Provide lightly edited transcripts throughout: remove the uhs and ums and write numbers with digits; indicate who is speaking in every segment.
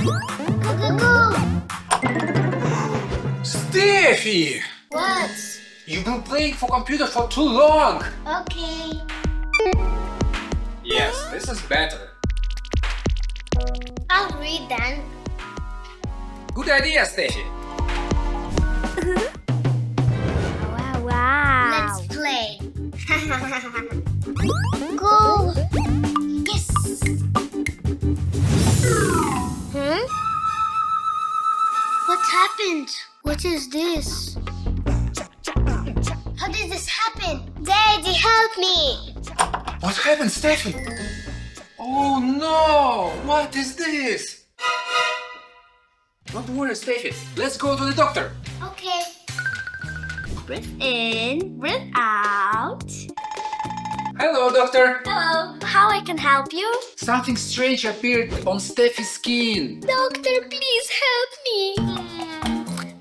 Speaker 1: Go, go, go!
Speaker 2: Steffi!
Speaker 1: What?
Speaker 2: You've been playing for computer for too long!
Speaker 1: Okay.
Speaker 2: Yes, this is better.
Speaker 1: I'll read then.
Speaker 2: Good idea, Steffi.
Speaker 3: Wow.
Speaker 1: Let's play. Go! Yes! Huh? What happened? What is this? How did this happen? Daddy, help me!
Speaker 2: What happened, Steffi? Oh no! What is this? Don't worry, Steffi. Let's go to the doctor.
Speaker 1: Okay.
Speaker 3: Breathe in, breathe out.
Speaker 2: Hello, doctor.
Speaker 3: Hello. How I can help you?
Speaker 2: Something strange appeared on Steffi's skin.
Speaker 3: Doctor, please help me.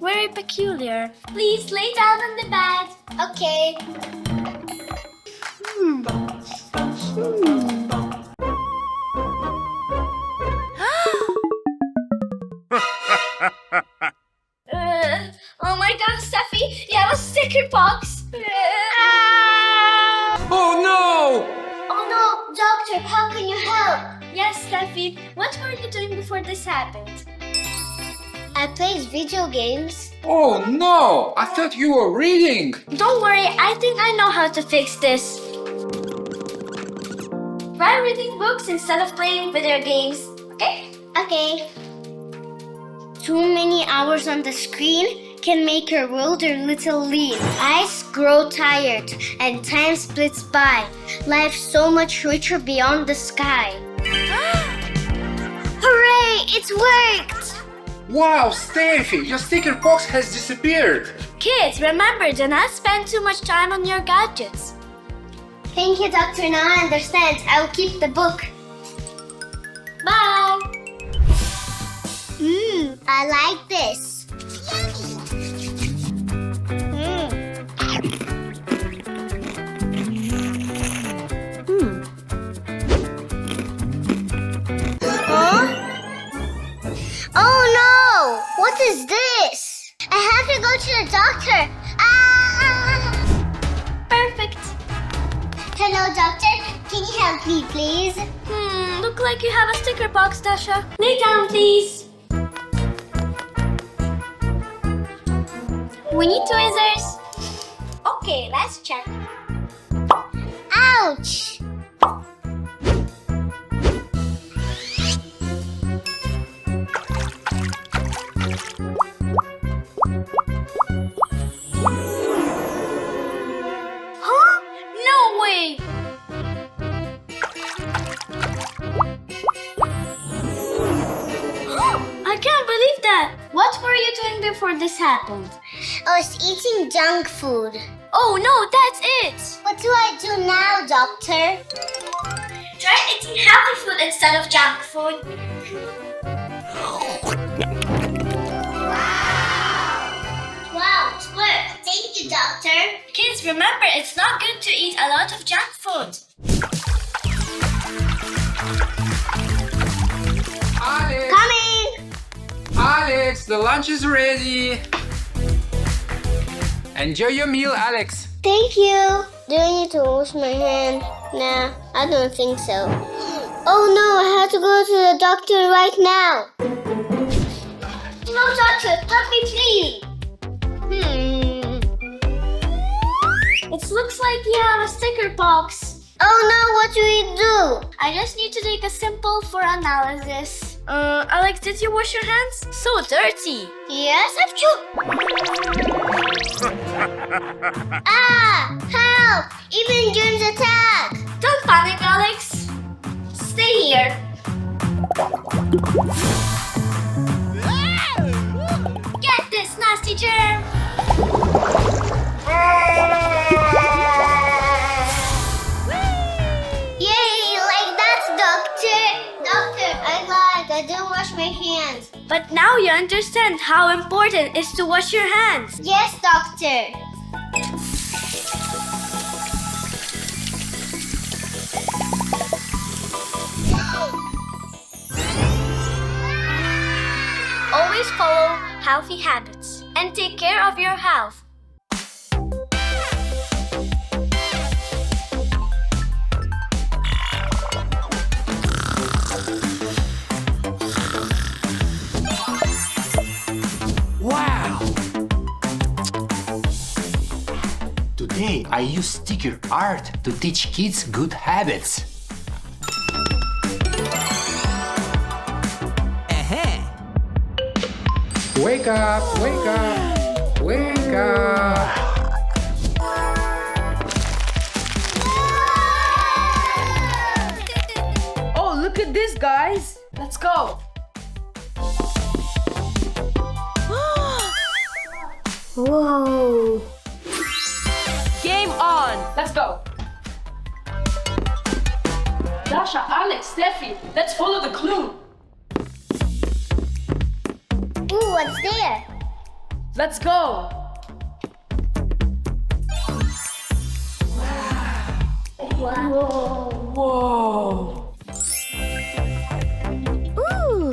Speaker 3: Very peculiar. Please lay down on the bed.
Speaker 1: Okay.
Speaker 3: Oh my God, Steffi, you have a sticker box.
Speaker 2: Oh no!
Speaker 1: Oh no, doctor, how can you help?
Speaker 3: Yes, Steffi. What were you doing before this happened?
Speaker 1: I played video games.
Speaker 2: Oh no! I thought you were reading.
Speaker 3: Don't worry, I think I know how to fix this. Try reading books instead of playing video games, okay?
Speaker 1: Okay. Too many hours on the screen can make your world a little lean. Eyes grow tired and time splits by. Life's so much richer beyond the sky. Hooray! It's worked!
Speaker 2: Wow, Steffi, your sticker box has disappeared.
Speaker 3: Kids, remember, do not spend too much time on your gadgets.
Speaker 1: Thank you, doctor. Now I understand. I'll keep the book.
Speaker 3: Bye!
Speaker 1: I like this. Huh? Oh no! What is this? I have to go to the doctor. Ah!
Speaker 3: Perfect.
Speaker 1: Hello, doctor. Can you help me, please?
Speaker 3: Look like you have a sticker box, Dasha. Lay down, please. We need tweezers. Okay, let's check.
Speaker 1: Ouch!
Speaker 3: Huh? No way! I can't believe that! What were you doing before this happened?
Speaker 1: I was eating junk food.
Speaker 3: Oh no, that's it!
Speaker 1: What do I do now, doctor?
Speaker 3: Try eating healthy food instead of junk food.
Speaker 1: Wow, it worked. Thank you, doctor.
Speaker 3: Kids, remember, it's not good to eat a lot of junk food.
Speaker 2: Alex!
Speaker 1: Coming!
Speaker 2: Alex, the lunch is ready. Enjoy your meal, Alex.
Speaker 1: Thank you. Do I need to wash my hand? Nah, I don't think so. Oh no, I have to go to the doctor right now. No, doctor, help me please.
Speaker 3: It looks like you have a sticker box.
Speaker 1: Oh no, what do we do?
Speaker 3: I just need to take a sample for analysis. Alex, did you wash your hands? So dirty.
Speaker 1: Yes, I've Ah! Help! Even germs attack!
Speaker 3: Don't panic, Alex. Stay here. Get this nasty germ.
Speaker 1: Yay! Like that, doctor! Doctor, I lied. I didn't wash my hands.
Speaker 3: But now you understand how important it is to wash your hands.
Speaker 1: Yes, doctor.
Speaker 3: follow healthy habits and take care of your health.
Speaker 2: Wow! Today I use sticker art to teach kids good habits. Wake up, wake up, wake up.
Speaker 4: Oh, look at this, guys. Let's go.
Speaker 1: Whoa!
Speaker 4: Game on. Let's go. Dasha, Alex, Steffi, let's follow the clue.
Speaker 1: Ooh, what's there?
Speaker 4: Let's go.
Speaker 1: Whoa!
Speaker 4: Whoa.
Speaker 1: Ooh!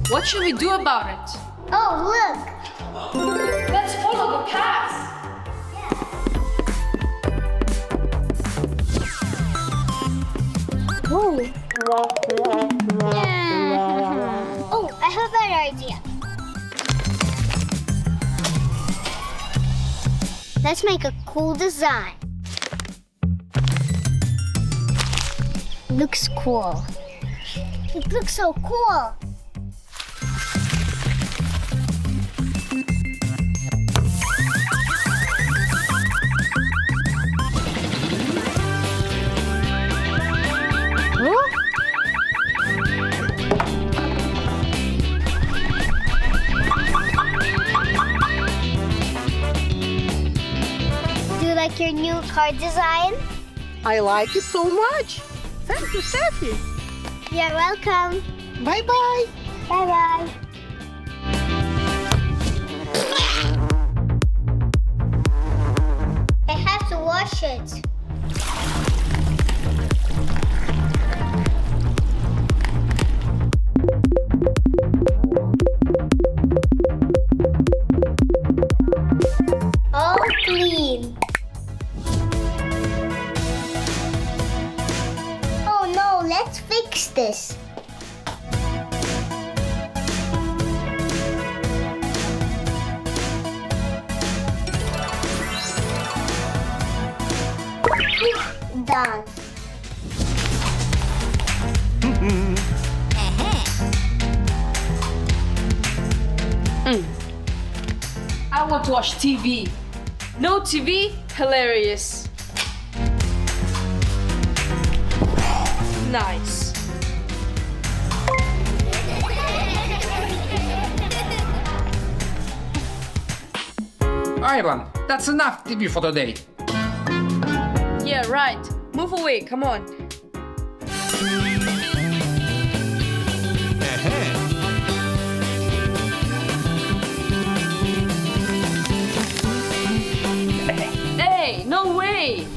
Speaker 4: What should we do about it?
Speaker 1: Oh, look!
Speaker 4: Let's follow the path.
Speaker 1: Ooh. Oh, I have a better idea. Let's make a cool design. Looks cool. It looks so cool. Do you like your new card design?
Speaker 5: I like it so much. Thank you, Steffi.
Speaker 1: You're welcome.
Speaker 5: Bye-bye.
Speaker 1: Bye-bye. I have to wash it. All clean. Oh no, let's fix this. Done.
Speaker 4: I want to watch TV. No TV? Hilarious. Nice.
Speaker 2: Ivan, that's enough TV for today.
Speaker 4: Yeah, right. Move away, come on. Hey, no way!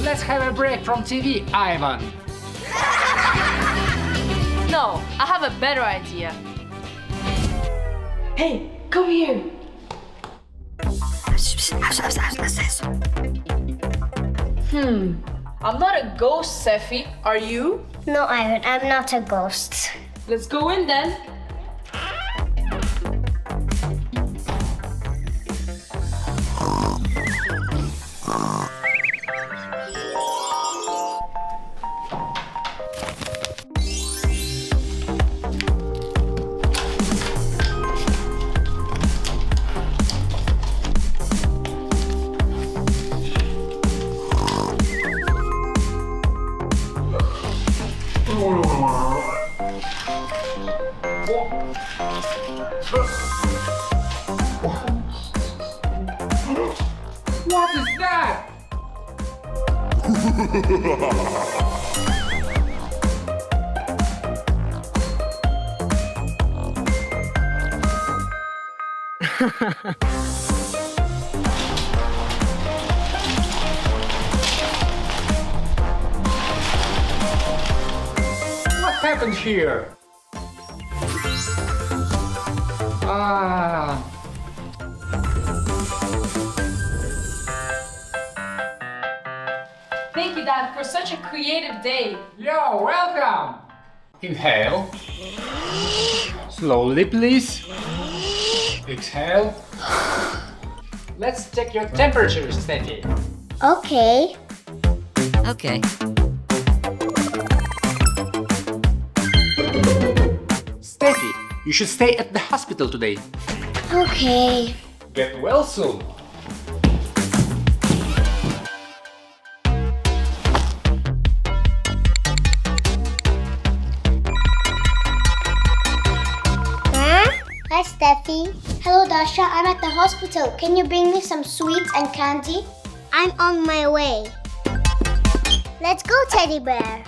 Speaker 2: Let's have a break from TV, Ivan.
Speaker 4: No, I have a better idea. Hey, come here. I'm not a ghost, Seffi. Are you?
Speaker 1: No, Ivan, I'm not a ghost.
Speaker 4: Let's go in then.
Speaker 2: What is that? What happened here? Ah.
Speaker 4: Thank you, Dad, for such a creative day.
Speaker 2: You're welcome. Inhale. Slowly, please. Exhale. Let's check your temperature, Steffi.
Speaker 1: Okay.
Speaker 6: Okay.
Speaker 2: Steffi, you should stay at the hospital today.
Speaker 1: Okay.
Speaker 2: Get well soon.
Speaker 1: Huh? Hi, Steffi. Hello, Dasha. I'm at the hospital. Can you bring me some sweets and candy? I'm on my way. Let's go, Teddy Bear.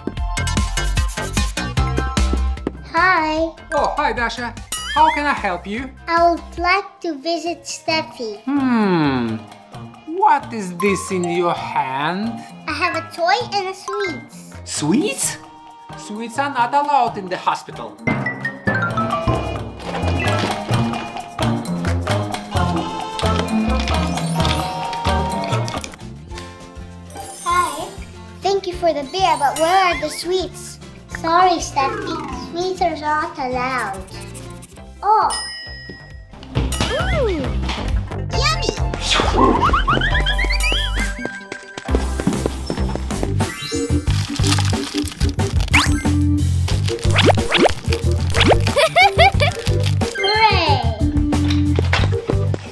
Speaker 1: Hi.
Speaker 2: Oh, hi, Dasha. How can I help you?
Speaker 1: I would like to visit Steffi.
Speaker 2: What is this in your hand?
Speaker 1: I have a toy and a sweets.
Speaker 2: Sweets? Sweets are not allowed in the hospital.
Speaker 1: Hi. Thank you for the beer, but where are the sweets? Sorry, Steffi. Sweets are not allowed. Oh. Yummy! Hooray!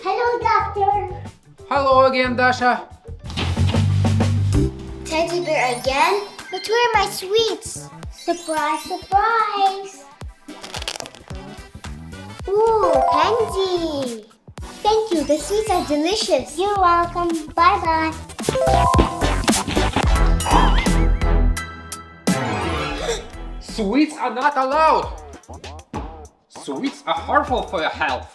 Speaker 1: Hello, Doctor.
Speaker 2: Hello again, Dasha.
Speaker 1: Teddy bear again? But where are my sweets? Surprise, surprise! Ooh, candy! Thank you, the sweets are delicious. You're welcome. Bye-bye.
Speaker 2: Sweets are not allowed. Sweets are harmful for your health.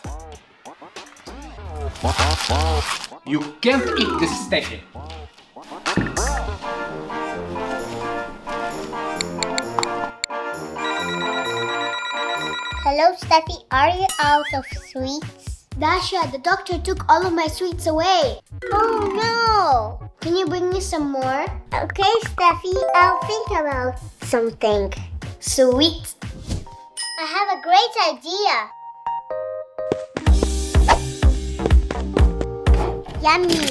Speaker 2: You can't eat this, Steffi.
Speaker 1: Hello, Steffi. Are you out of sweets? Dasha, the doctor took all of my sweets away. Oh no! Can you bring me some more? Okay, Steffi. I'll think about something. Sweet. I have a great idea. Yummy.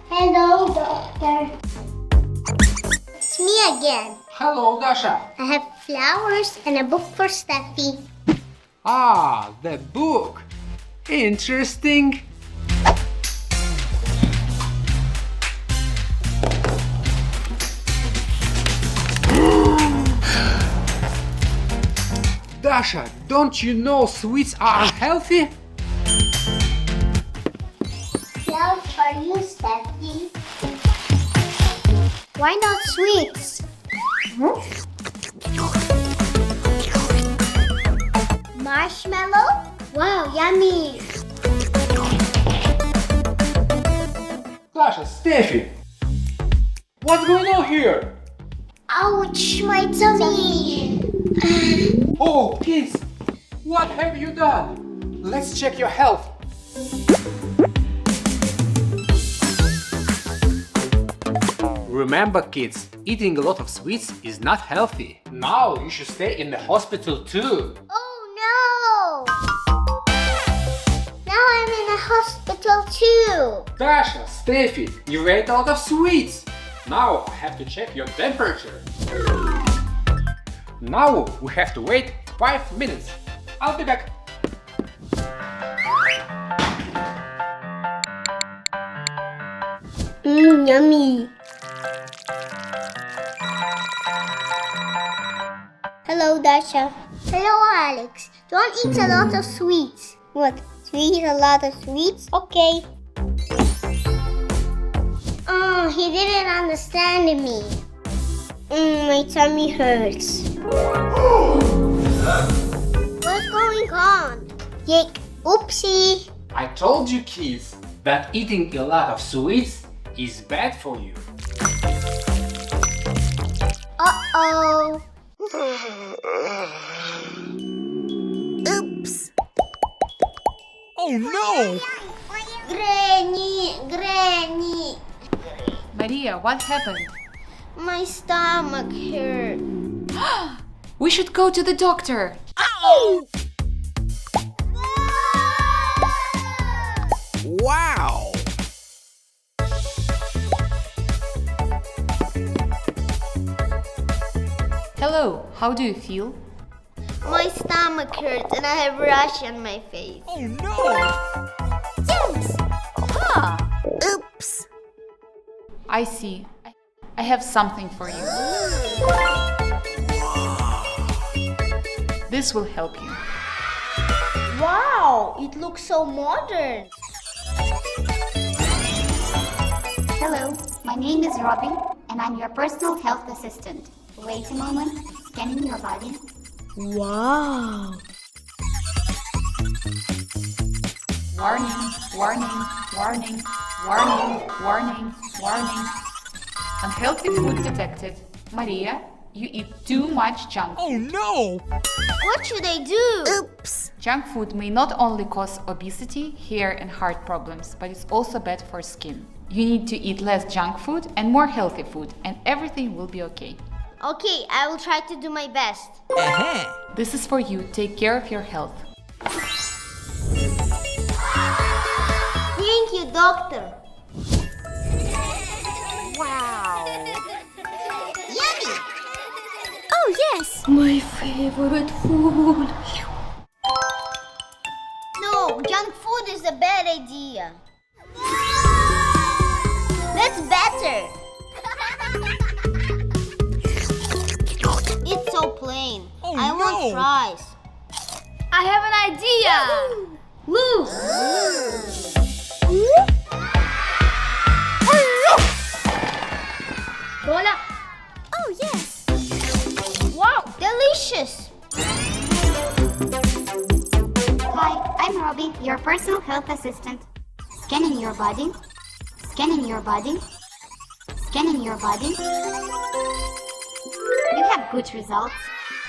Speaker 1: Hello, doctor. It's me again.
Speaker 2: Hello, Dasha.
Speaker 1: I have flowers and a book for Steffi.
Speaker 2: Ah, the book. Interesting. Dasha, don't you know sweets are unhealthy?
Speaker 1: Flowers for you, Steffi. Why not sweets? Marshmallow? Wow, yummy.
Speaker 2: Dasha, Steffi, what's going on here?
Speaker 1: Ouch, my tummy.
Speaker 2: Oh, kids, what have you done? Let's check your health. Remember, kids, eating a lot of sweets is not healthy. Now you should stay in the hospital too.
Speaker 1: Oh no! Now I'm in a hospital too.
Speaker 2: Dasha, Steffi, you ate a lot of sweets. Now I have to check your temperature. Now we have to wait 5 minutes. I'll be back.
Speaker 1: Yummy. Hello, Dasha. Hello, Alex. Don't eat a lot of sweets. What? We eat a lot of sweets? Okay. Oh, he didn't understand me. My tummy hurts. What's going on? Yik, oopsie.
Speaker 2: I told you, kids, that eating a lot of sweets is bad for you.
Speaker 1: Uh-oh.
Speaker 5: Oops.
Speaker 6: Oh no!
Speaker 1: Granny.
Speaker 4: Maria, what happened?
Speaker 1: My stomach hurt.
Speaker 4: We should go to the doctor.
Speaker 6: Wow!
Speaker 4: Hello, how do you feel?
Speaker 1: My stomach hurts and I have rash on my face.
Speaker 6: Oh no!
Speaker 5: Oops.
Speaker 4: I see. I have something for you. This will help you.
Speaker 1: Wow, it looks so modern.
Speaker 7: Hello, my name is Robin, and I'm your personal health assistant. Wait a moment, scanning your body.
Speaker 5: Wow.
Speaker 4: Warning, warning, warning, warning, warning, warning. Unhealthy food detected. Maria, you eat too much junk.
Speaker 6: Oh no!
Speaker 1: What should I do?
Speaker 5: Oops.
Speaker 4: Junk food may not only cause obesity, hair and heart problems, but it's also bad for skin. You need to eat less junk food and more healthy food, and everything will be okay.
Speaker 1: Okay, I will try to do my best.
Speaker 4: This is for you. Take care of your health.
Speaker 1: Thank you, doctor.
Speaker 5: Wow.
Speaker 1: Yummy!
Speaker 5: Oh, yes.
Speaker 3: My favorite food.
Speaker 1: No, junk food is a bad idea. That's better. It's so plain.
Speaker 6: Oh,
Speaker 1: I want
Speaker 6: no.
Speaker 1: fries.
Speaker 3: I have an idea. Look. Bola.
Speaker 1: Oh, yes. Wow, delicious.
Speaker 7: Hi, I'm Robbie, your personal health assistant. Scanning your body. Scanning your body. Scanning your body. You have good results.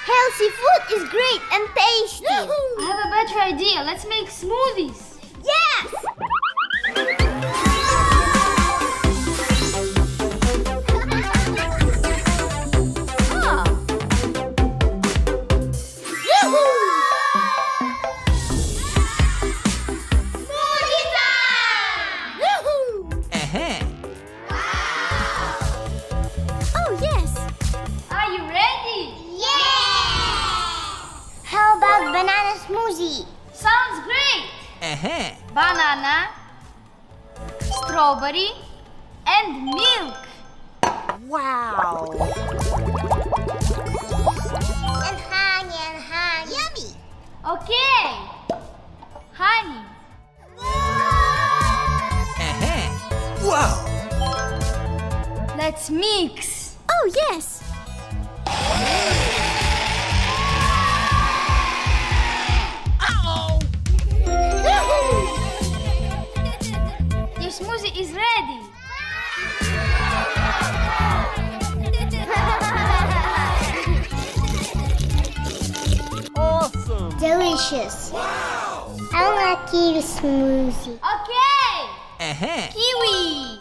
Speaker 1: Healthy food is great and tasty.
Speaker 3: I have a better idea. Let's make smoothies.
Speaker 1: Yes! Smoothie time!
Speaker 5: Oh, yes.
Speaker 3: Are you ready?
Speaker 1: How about banana smoothie?
Speaker 3: Sounds great. Banana, strawberry, and milk.
Speaker 5: Wow.
Speaker 1: And honey. Yummy!
Speaker 3: Okay. Honey.
Speaker 6: Wow!
Speaker 3: Let's mix.
Speaker 5: Oh, yes.
Speaker 3: Your smoothie is ready.
Speaker 5: Awesome.
Speaker 1: Delicious. Wow! I want kiwi smoothie.
Speaker 3: Okay. Kiwi.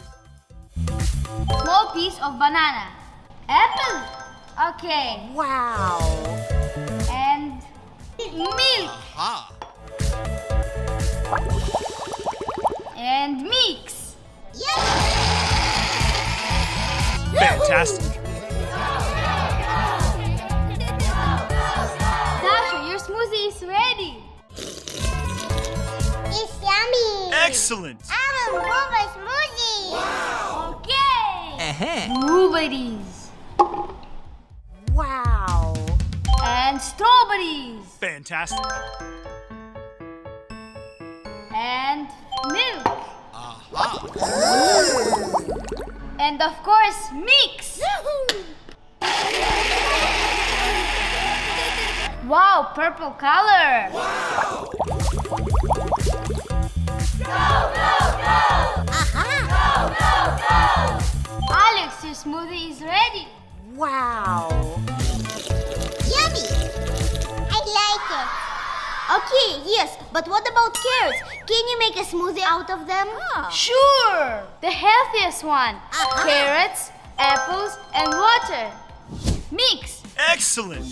Speaker 3: Small piece of banana. Apple. Okay.
Speaker 5: Wow.
Speaker 3: And milk. And mix.
Speaker 6: Fantastic!
Speaker 3: Dasha, your smoothie is ready.
Speaker 1: It's yummy.
Speaker 6: Excellent!
Speaker 1: I will move a smoothie.
Speaker 3: Okay. Blueberries.
Speaker 5: Wow.
Speaker 3: And strawberries.
Speaker 6: Fantastic!
Speaker 3: And milk. And of course, mix. Wow, purple color! Alex, your smoothie is ready.
Speaker 5: Wow.
Speaker 7: Yummy! I like it. Okay, yes, but what about carrots? Can you make a smoothie out of them?
Speaker 3: Sure! The healthiest one. Carrots, apples, and water. Mix.
Speaker 6: Excellent.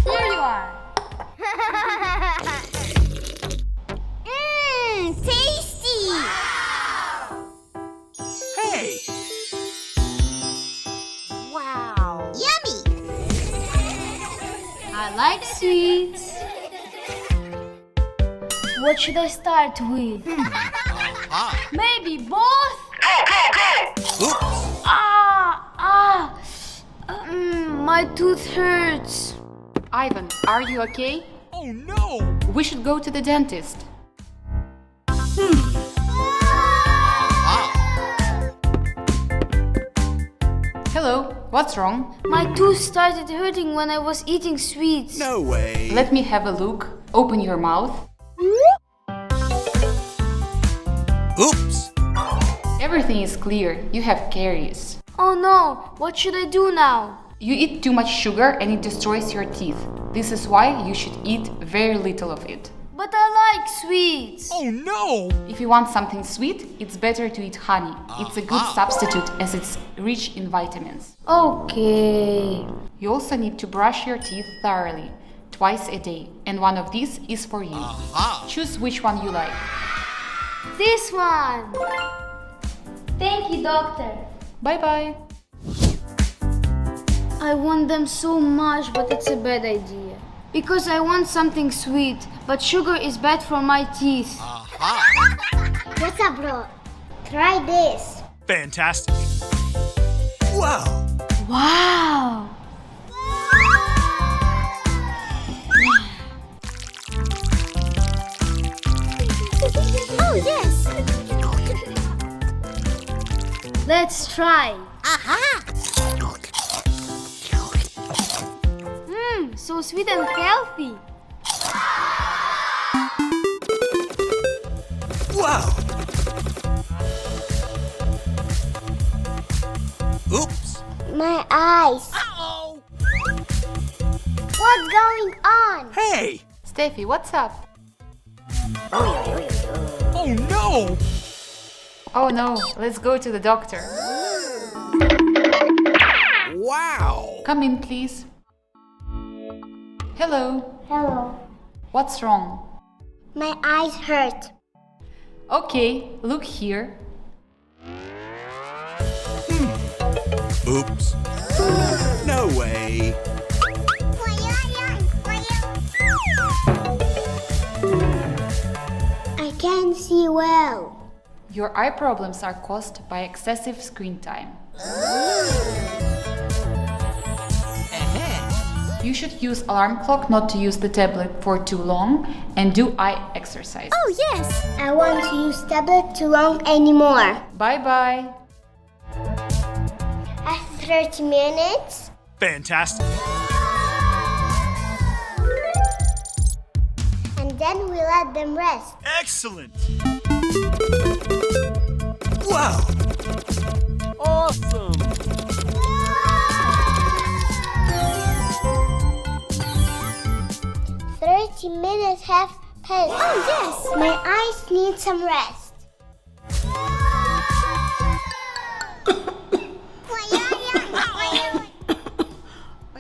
Speaker 3: Here you are.
Speaker 7: Tasty!
Speaker 6: Hey.
Speaker 5: Wow.
Speaker 7: Yummy!
Speaker 3: I like sweets. What should I start with? Maybe both?
Speaker 6: Oops.
Speaker 3: My tooth hurts.
Speaker 4: Ivan, are you okay?
Speaker 6: Oh no.
Speaker 4: We should go to the dentist. Hello, what's wrong?
Speaker 3: My tooth started hurting when I was eating sweets.
Speaker 6: No way.
Speaker 4: Let me have a look. Open your mouth.
Speaker 6: Oops.
Speaker 4: Everything is clear. You have caries.
Speaker 3: Oh no, what should I do now?
Speaker 4: You eat too much sugar and it destroys your teeth. This is why you should eat very little of it.
Speaker 3: But I like sweets.
Speaker 6: Oh no.
Speaker 4: If you want something sweet, it's better to eat honey. It's a good substitute as it's rich in vitamins.
Speaker 3: Okay.
Speaker 4: You also need to brush your teeth thoroughly, twice a day, and one of these is for you. Choose which one you like.
Speaker 3: This one. Thank you, doctor.
Speaker 4: Bye-bye.
Speaker 3: I want them so much, but it's a bad idea. Because I want something sweet, but sugar is bad for my teeth.
Speaker 1: What's up, bro? Try this.
Speaker 6: Fantastic. Wow.
Speaker 3: Wow!
Speaker 7: Oh, yes!
Speaker 3: Let's try. So sweet and healthy.
Speaker 6: Wow. Oops.
Speaker 1: My eyes.
Speaker 6: Uh-oh.
Speaker 1: What's going on?
Speaker 6: Hey.
Speaker 4: Steffi, what's up?
Speaker 6: Oh no.
Speaker 4: Oh no, let's go to the doctor.
Speaker 6: Wow.
Speaker 4: Come in, please. Hello.
Speaker 1: Hello.
Speaker 4: What's wrong?
Speaker 1: My eyes hurt.
Speaker 4: Okay, look here.
Speaker 6: Oops. No way.
Speaker 1: I can't see well.
Speaker 4: Your eye problems are caused by excessive screen time. You should use alarm clock not to use the tablet for too long and do eye exercise.
Speaker 1: Oh, yes. I won't use tablet too long anymore.
Speaker 4: Bye-bye.
Speaker 1: After 30 minutes,
Speaker 6: Fantastic.
Speaker 1: and then we let them rest.
Speaker 6: Excellent. Wow.
Speaker 5: Awesome.
Speaker 1: 30 minutes have passed. Oh, yes. My eyes need some rest.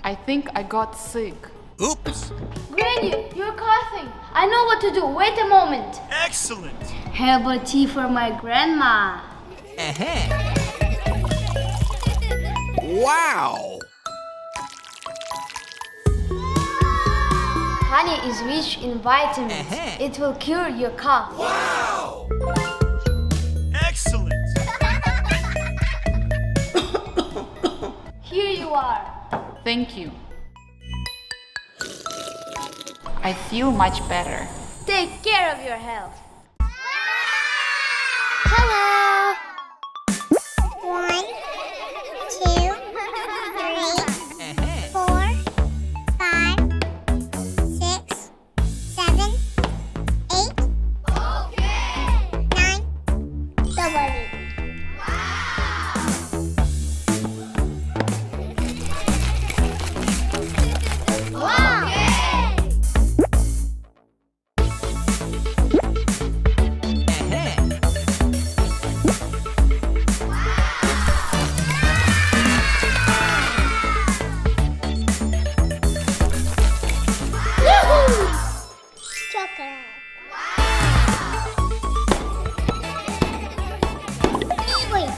Speaker 4: I think I got sick.
Speaker 6: Oops.
Speaker 3: Granny, you're coughing. I know what to do. Wait a moment.
Speaker 6: Excellent.
Speaker 3: Herbal tea for my grandma.
Speaker 6: Wow.
Speaker 3: Honey is rich in vitamins. It will cure your cough.
Speaker 6: Wow. Excellent.
Speaker 3: Here you are.
Speaker 4: Thank you. I feel much better.
Speaker 3: Take care of your health.
Speaker 1: Hello. 1, 2, 3, 4, 5, 6, 7, 8. Okay. 9. Double. Chocolate. Wait.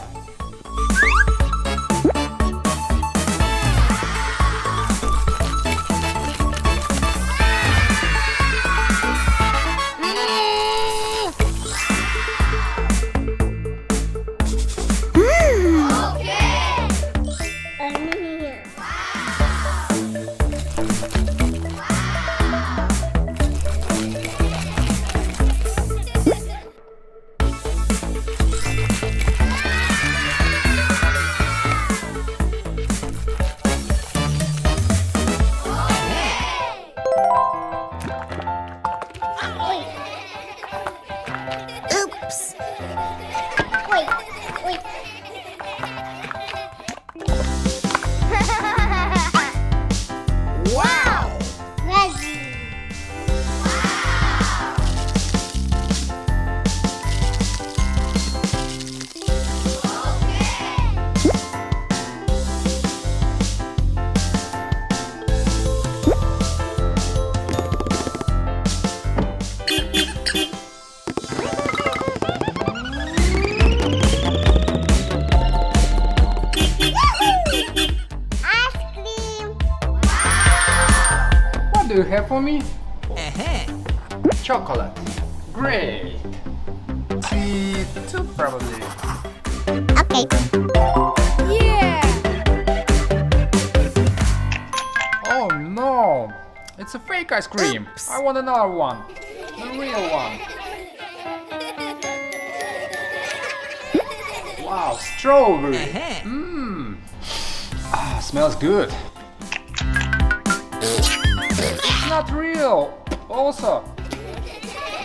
Speaker 1: Oops. Wait. Wow. Ready. Ice cream.
Speaker 2: What do you have for me? Chocolate. Great. Sweet too, probably.
Speaker 1: Okay.
Speaker 3: Yeah!
Speaker 2: Oh no! It's a fake ice cream. I want another one. The real one. Wow, strawberry. Mmm. Ah, smells good. It's not real. Also,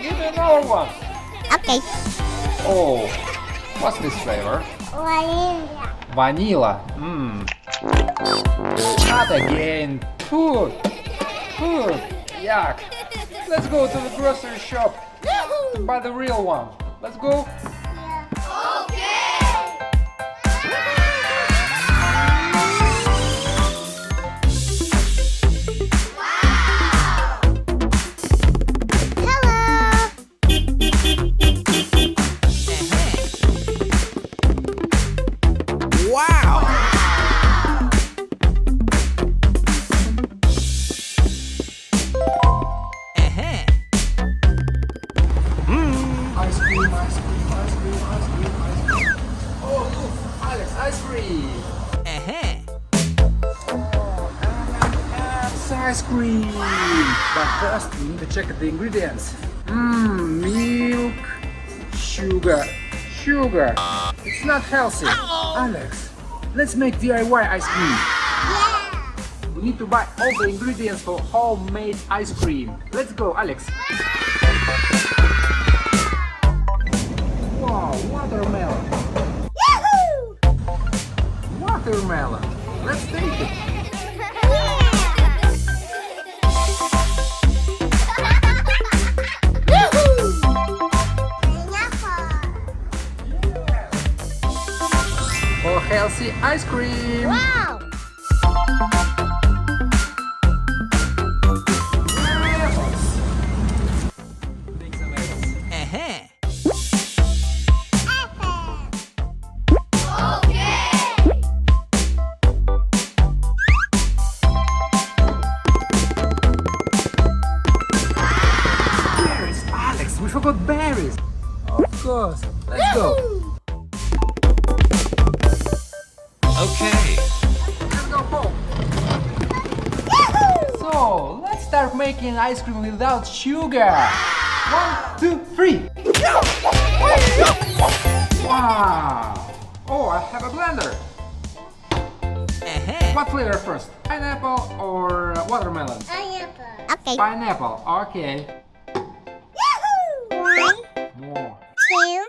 Speaker 2: give me another one.
Speaker 1: Okay.
Speaker 2: Oh, what's this flavor?
Speaker 1: Vanilla.
Speaker 2: Vanilla. Mmm. Not again. Food. Yuck. Let's go to the grocery shop and buy the real one. Let's go.
Speaker 1: Hello.
Speaker 6: Wow!
Speaker 2: Ice cream. Oh, look, Alex, ice cream. It's ice cream. But first, we need to check the ingredients. Milk, sugar. It's not healthy. Alex, let's make DIY ice cream. We need to buy all the ingredients for homemade ice cream. Let's go, Alex. Wow, watermelon. Watermelon. Let's take it. For healthy ice cream.
Speaker 1: Wow.
Speaker 2: Take some apples. Berries, Alex, we forgot berries. Of course. Let's go.
Speaker 6: Okay.
Speaker 2: Let's go home. So, let's start making ice cream without sugar. 1, 2, 3. Wow! Oh, I have a blender. What flavor first? Pineapple or watermelon?
Speaker 1: Pineapple.
Speaker 7: Okay.
Speaker 2: Pineapple. Okay.
Speaker 1: One,
Speaker 2: More.
Speaker 1: two.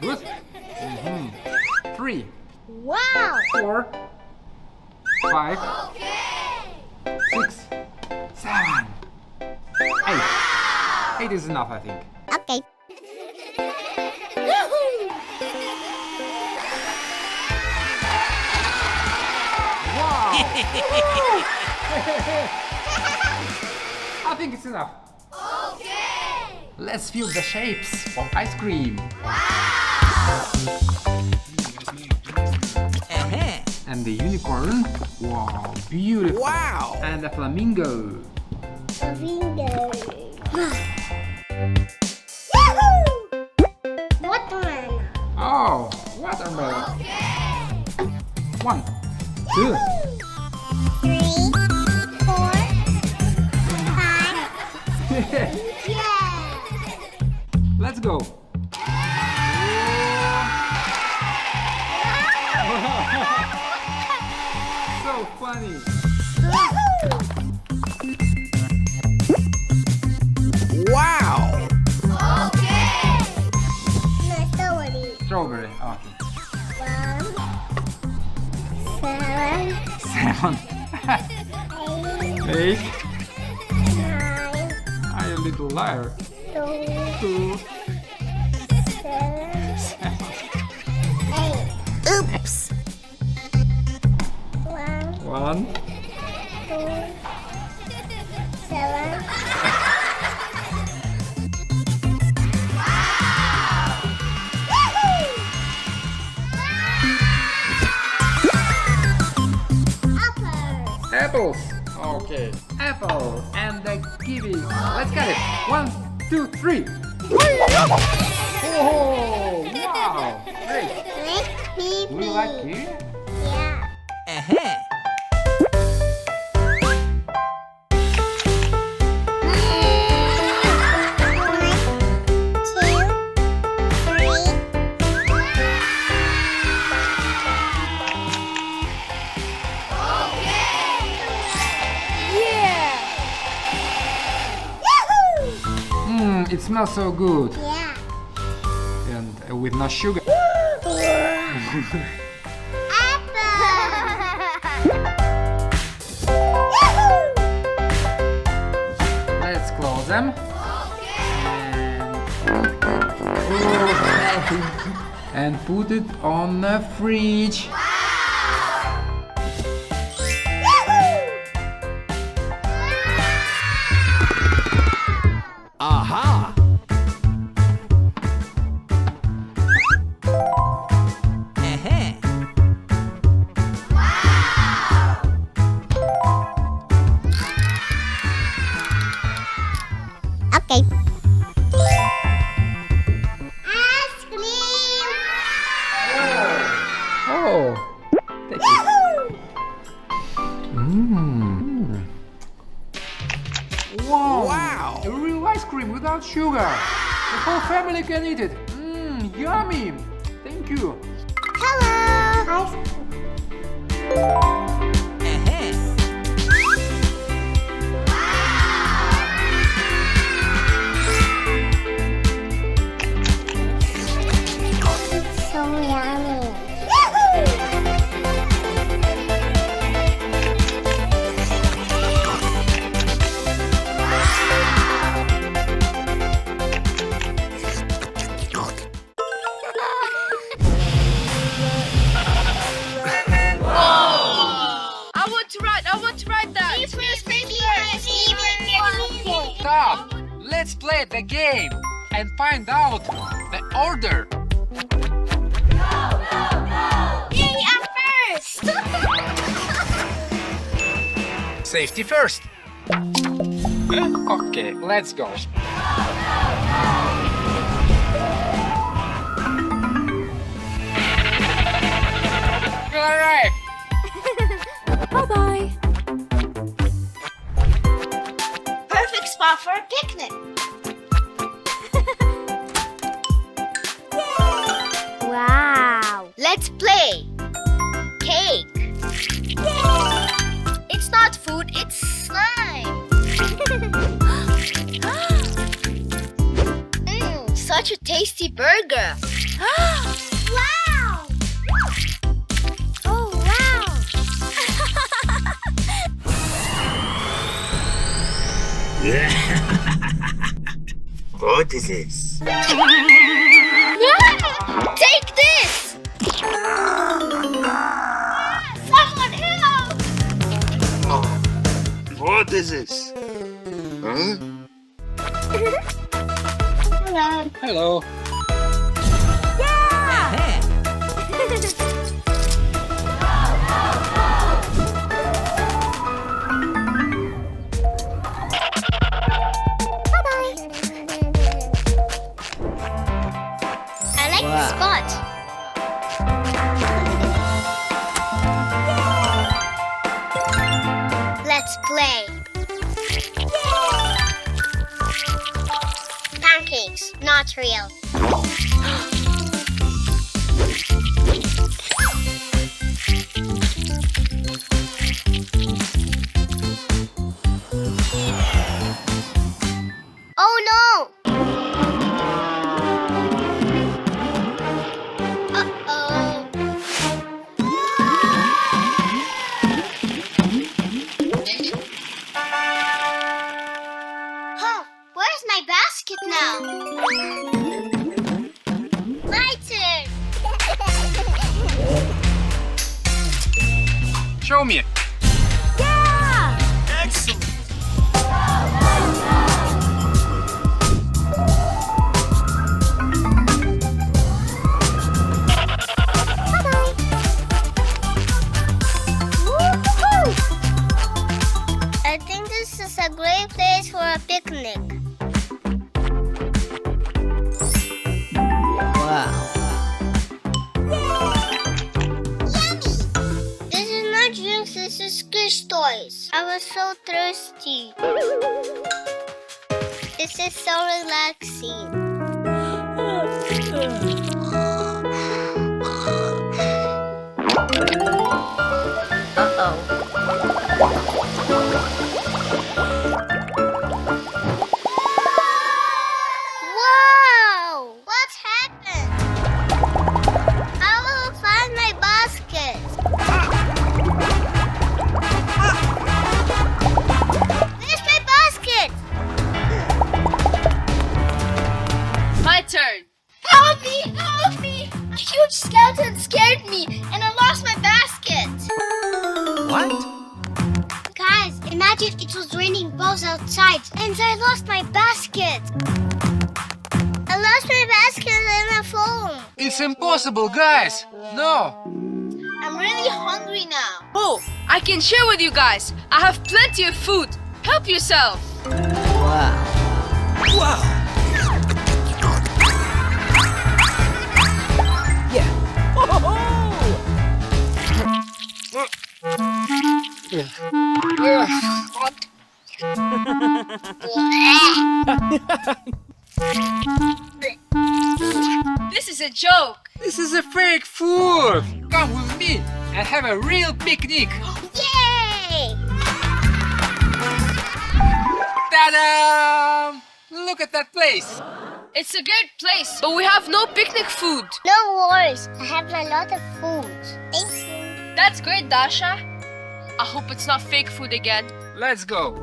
Speaker 2: Good. 3,
Speaker 1: Wow.
Speaker 2: 4, 5, 6, 7, 8. 8 is enough, I think.
Speaker 7: Okay.
Speaker 2: Wow! I think it's enough. Okay. Let's feel the shapes of ice cream. And the unicorn. Wow, beautiful. Wow. And the flamingo.
Speaker 1: A finger. Watermelon.
Speaker 2: Oh, watermelon. 1, 2.
Speaker 1: 3, 4, 5. Yeah.
Speaker 2: Let's go. So funny.
Speaker 5: Wow!
Speaker 1: No, strawberry.
Speaker 2: Strawberry. Okay.
Speaker 1: 1, 7,
Speaker 2: 7.
Speaker 1: 8,
Speaker 2: 8.
Speaker 1: 9,
Speaker 2: I'm a little liar.
Speaker 1: 2,
Speaker 2: 2.
Speaker 1: 7, 8.
Speaker 7: Oops.
Speaker 1: 1,
Speaker 2: 1.
Speaker 1: 2, 7.
Speaker 2: Apples. Okay. Apple and the kiwi. Let's get it. 1, 2, 3. Oh, wow. Great. Do you like kiwi?
Speaker 1: Yeah.
Speaker 2: It smells so good.
Speaker 1: Yeah.
Speaker 2: And with no sugar. Let's close them. And put it on the fridge.
Speaker 5: Aha!
Speaker 7: Okay.
Speaker 1: Ice cream.
Speaker 2: Oh, take it. Mmm. Wow.
Speaker 5: Wow.
Speaker 2: A real ice cream without sugar. The whole family can eat it. Mmm, yummy. Thank you.
Speaker 1: Hello. Ice cream. It's so yummy.
Speaker 3: I want to ride that.
Speaker 2: Stop. Let's play the game and find out the order.
Speaker 1: Yay, I'm first.
Speaker 2: Safety first. Okay, let's go. We'll arrive.
Speaker 3: Bye-bye.
Speaker 1: spot for a picnic. Wow. Let's play. Cake. It's not food, it's slime. Such a tasty burger. Wow! Oh, wow!
Speaker 8: What is this?
Speaker 1: Take this! Someone help!
Speaker 8: What is this? Huh?
Speaker 2: Hello.
Speaker 1: I like the spot. Let's play. Pancakes, not real. Oh no! Uh-oh. Huh, where's my basket now? My turn.
Speaker 2: Show me.
Speaker 8: Excellent.
Speaker 1: I think this is a great place for a picnic. Yummy! This is not drinks, this is Squish toys. I was so thirsty. This is so relaxing. Wow! What's happened? How will I find my basket? Where's my basket?
Speaker 3: My turn.
Speaker 1: Help me! Help me! A huge skeleton scared me and I lost my basket.
Speaker 6: What?
Speaker 1: Guys, imagine it was raining balls outside and I lost my basket. I lost my basket and my phone.
Speaker 2: It's impossible, guys. No.
Speaker 1: I'm really hungry now.
Speaker 3: Oh, I can share with you guys. I have plenty of food. Help yourself. This is a joke.
Speaker 2: This is a fake food. Come with me and have a real picnic.
Speaker 1: Yay!
Speaker 2: Ta-da! Look at that place.
Speaker 3: It's a great place, but we have no picnic food.
Speaker 1: No worries. I have a lot of food. Thank you.
Speaker 3: That's great, Dasha. I hope it's not fake food again.
Speaker 2: Let's go.